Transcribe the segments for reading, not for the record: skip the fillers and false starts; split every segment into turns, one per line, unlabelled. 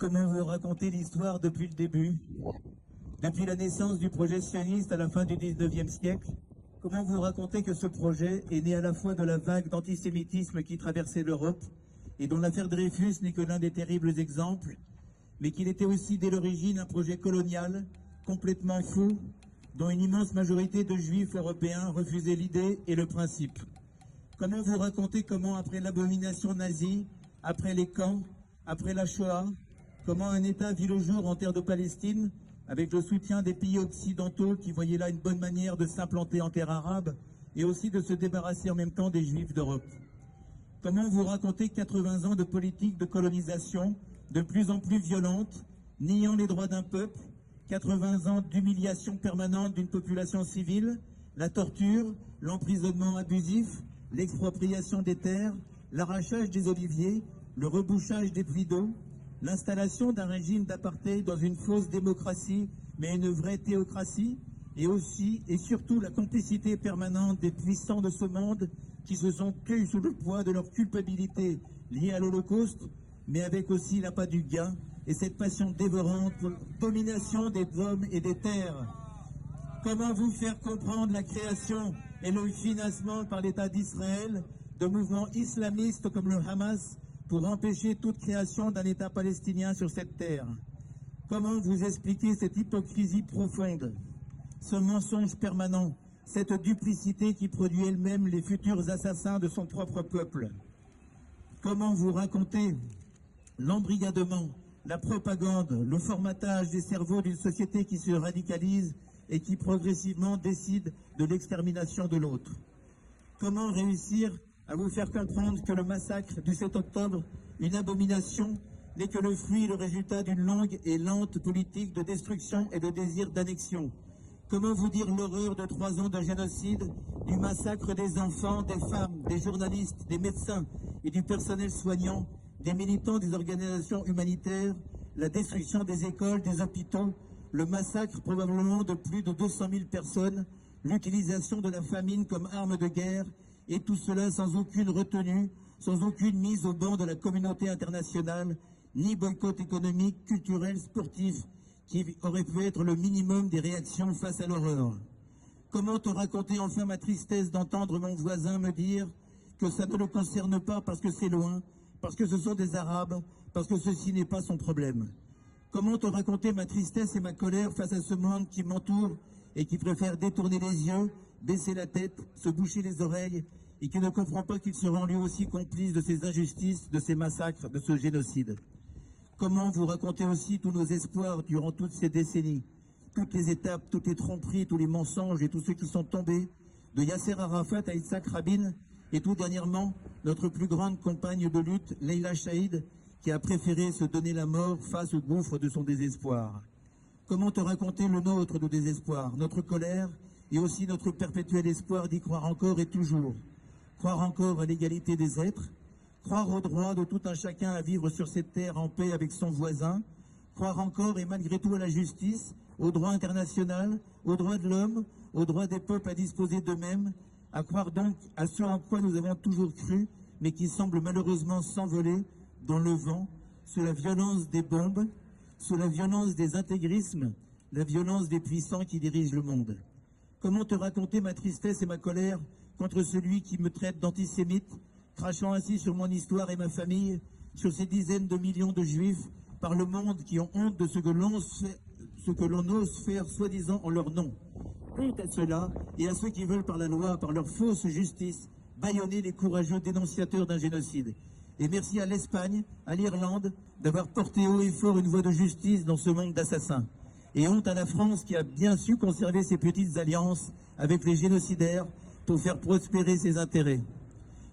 Comment vous raconter l'histoire depuis le début, depuis la naissance du projet sioniste à la fin du 19e siècle? Comment vous raconter que ce projet est né à la fois de la vague d'antisémitisme qui traversait l'Europe et dont l'affaire Dreyfus n'est que l'un des terribles exemples, mais qu'il était aussi dès l'origine un projet colonial, complètement fou, dont une immense majorité de juifs européens refusaient l'idée et le principe? Comment vous raconter comment, après l'abomination nazie, après les camps, après la Shoah, comment un État vit le jour en terre de Palestine, avec le soutien des pays occidentaux qui voyaient là une bonne manière de s'implanter en terre arabe et aussi de se débarrasser en même temps des juifs d'Europe? Comment vous raconter 80 ans de politique de colonisation de plus en plus violente, niant les droits d'un peuple, 80 ans d'humiliation permanente d'une population civile, la torture, l'emprisonnement abusif, l'expropriation des terres, l'arrachage des oliviers, le rebouchage des puits d'eau, l'installation d'un régime d'apartheid dans une fausse démocratie, mais une vraie théocratie, et aussi et surtout la complicité permanente des puissants de ce monde qui se sont tus sous le poids de leur culpabilité liée à l'Holocauste, mais avec aussi l'appât du gain et cette passion dévorante pour la domination des hommes et des terres. Comment vous faire comprendre la création et le financement par l'État d'Israël de mouvements islamistes comme le Hamas pour empêcher toute création d'un État palestinien sur cette terre? Comment vous expliquer cette hypocrisie profonde, ce mensonge permanent, cette duplicité qui produit elle-même les futurs assassins de son propre peuple? Comment vous raconter l'embrigadement, la propagande, le formatage des cerveaux d'une société qui se radicalise et qui progressivement décide de l'extermination de l'autre? Comment réussir à vous faire comprendre que le massacre du 7 octobre, une abomination, n'est que le fruit et le résultat d'une longue et lente politique de destruction et de désir d'annexion? Comment vous dire l'horreur de 3 ans de génocide, du massacre des enfants, des femmes, des journalistes, des médecins et du personnel soignant, des militants des organisations humanitaires, la destruction des écoles, des hôpitaux, le massacre probablement de plus de 200 000 personnes, l'utilisation de la famine comme arme de guerre, et tout cela sans aucune retenue, sans aucune mise au banc de la communauté internationale, ni boycott économique, culturel, sportif, qui aurait pu être le minimum des réactions face à l'horreur? Comment te raconter enfin ma tristesse d'entendre mon voisin me dire que ça ne le concerne pas parce que c'est loin, parce que ce sont des Arabes, parce que ceci n'est pas son problème? Comment te raconter ma tristesse et ma colère face à ce monde qui m'entoure et qui préfère détourner les yeux, baisser la tête, se boucher les oreilles et qui ne comprend pas qu'il sera lui aussi complice de ces injustices, de ces massacres, de ce génocide? Comment vous raconter aussi tous nos espoirs durant toutes ces décennies, toutes les étapes, toutes les tromperies, tous les mensonges et tous ceux qui sont tombés, de Yasser Arafat à Yitzhak Rabin, et tout dernièrement, notre plus grande compagne de lutte, Leila Chaïd, qui a préféré se donner la mort face au gouffre de son désespoir? Comment te raconter le nôtre de désespoir, notre colère et aussi notre perpétuel espoir d'y croire encore et toujours? Croire encore à l'égalité des êtres, croire au droit de tout un chacun à vivre sur cette terre en paix avec son voisin, croire encore et malgré tout à la justice, au droit international, aux droits de l'homme, aux droits des peuples à disposer d'eux-mêmes, à croire donc à ce en quoi nous avons toujours cru, mais qui semble malheureusement s'envoler dans le vent, sous la violence des bombes, sous la violence des intégrismes, la violence des puissants qui dirigent le monde? Comment te raconter ma tristesse et ma colère contre celui qui me traite d'antisémite, crachant ainsi sur mon histoire et ma famille, sur ces dizaines de millions de juifs par le monde qui ont honte de ce que l'on ose faire soi-disant en leur nom? Honte à ceux-là et à ceux qui veulent par la loi, par leur fausse justice, bâillonner les courageux dénonciateurs d'un génocide. Et merci à l'Espagne, à l'Irlande, d'avoir porté haut et fort une voix de justice dans ce monde d'assassins. Et honte à la France qui a bien su conserver ses petites alliances avec les génocidaires pour faire prospérer ses intérêts.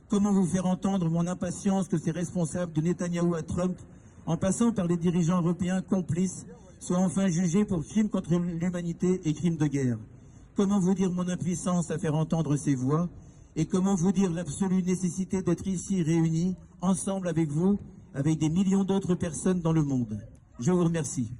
Comment vous faire entendre mon impatience que ces responsables de Netanyahou à Trump, en passant par les dirigeants européens complices, soient enfin jugés pour crimes contre l'humanité et crimes de guerre? Comment vous dire mon impuissance à faire entendre ces voix? Et comment vous dire l'absolue nécessité d'être ici réunis, ensemble avec vous, avec des millions d'autres personnes dans le monde? Je vous remercie.